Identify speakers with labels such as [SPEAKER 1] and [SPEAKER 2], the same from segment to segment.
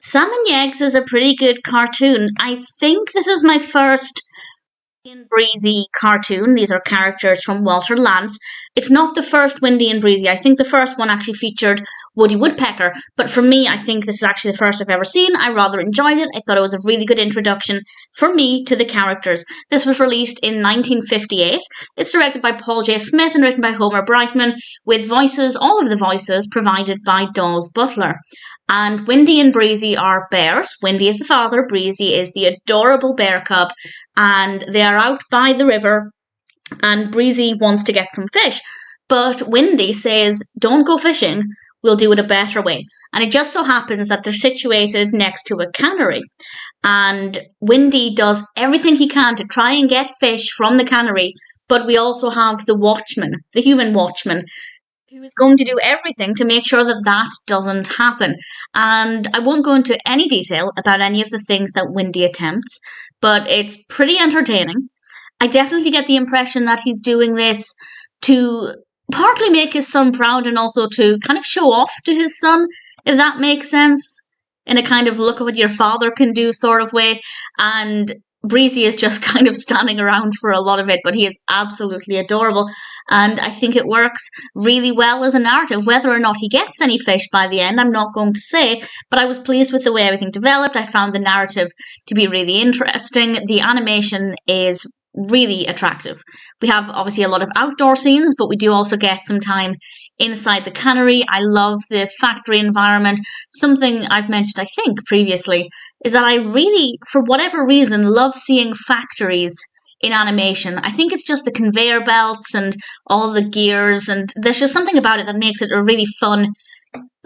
[SPEAKER 1] Salmon Yeggs is a pretty good cartoon. I think this is my first and Breezy cartoon. These are characters from Walter Lantz. It's not the first Windy and Breezy. I think the first one actually featured Woody Woodpecker. But for me, I think this is actually the first I've ever seen. I rather enjoyed it. I thought it was a really good introduction for me to the characters. This was released in 1958. It's directed by Paul J. Smith and written by Homer Brightman, with voices, all of the voices, provided by Daws Butler. And Windy and Breezy are bears. Windy is the father, Breezy is the adorable bear cub, and they are out by the river, and Breezy wants to get some fish. But Windy says, don't go fishing, we'll do it a better way. And it just so happens that they're situated next to a cannery. And Windy does everything he can to try and get fish from the cannery, but we also have the watchman, the human watchman, who is going to do everything to make sure that that doesn't happen. And I won't go into any detail about any of the things that Windy attempts, but it's pretty entertaining. I definitely get the impression that he's doing this to partly make his son proud and also to kind of show off to his son, if that makes sense, in a kind of look at what your father can do sort of way. And Breezy is just kind of standing around for a lot of it, but he is absolutely adorable. And I think it works really well as a narrative. Whether or not he gets any fish by the end, I'm not going to say, but I was pleased with the way everything developed. I found the narrative to be really interesting. The animation is really attractive. We have obviously a lot of outdoor scenes, but we do also get some time inside the cannery. I love the factory environment. Something I've mentioned, I think, previously, is that I really, for whatever reason, love seeing factories in animation. I think it's just the conveyor belts and all the gears, and there's just something about it that makes it a really fun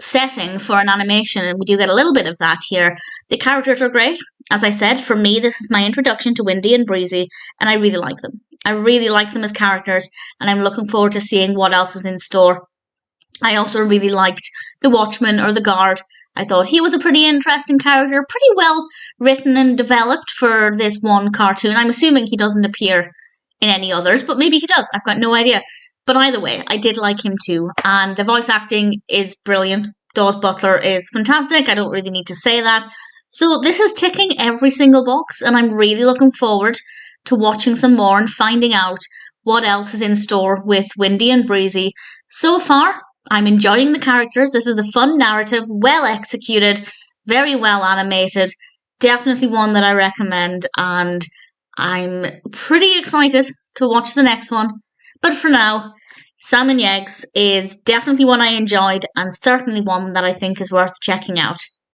[SPEAKER 1] setting for an animation, and we do get a little bit of that here. The characters are great. As I said, for me, this is my introduction to Windy and Breezy, and I really like them. I really like them as characters, and I'm looking forward to seeing what else is in store. I also really liked the Watchman, or the guard. I thought he was a pretty interesting character, pretty well written and developed for this one cartoon. I'm assuming he doesn't appear in any others, but maybe he does. I've got no idea. But either way, I did like him too. And the voice acting is brilliant. Daws Butler is fantastic. I don't really need to say that. So this is ticking every single box, and I'm really looking forward to watching some more and finding out what else is in store with Windy and Breezy. So far, I'm enjoying the characters. This is a fun narrative, well executed, very well animated. Definitely one that I recommend, and I'm pretty excited to watch the next one. But for now, Salmon Yeggs is definitely one I enjoyed, and certainly one that I think is worth checking out.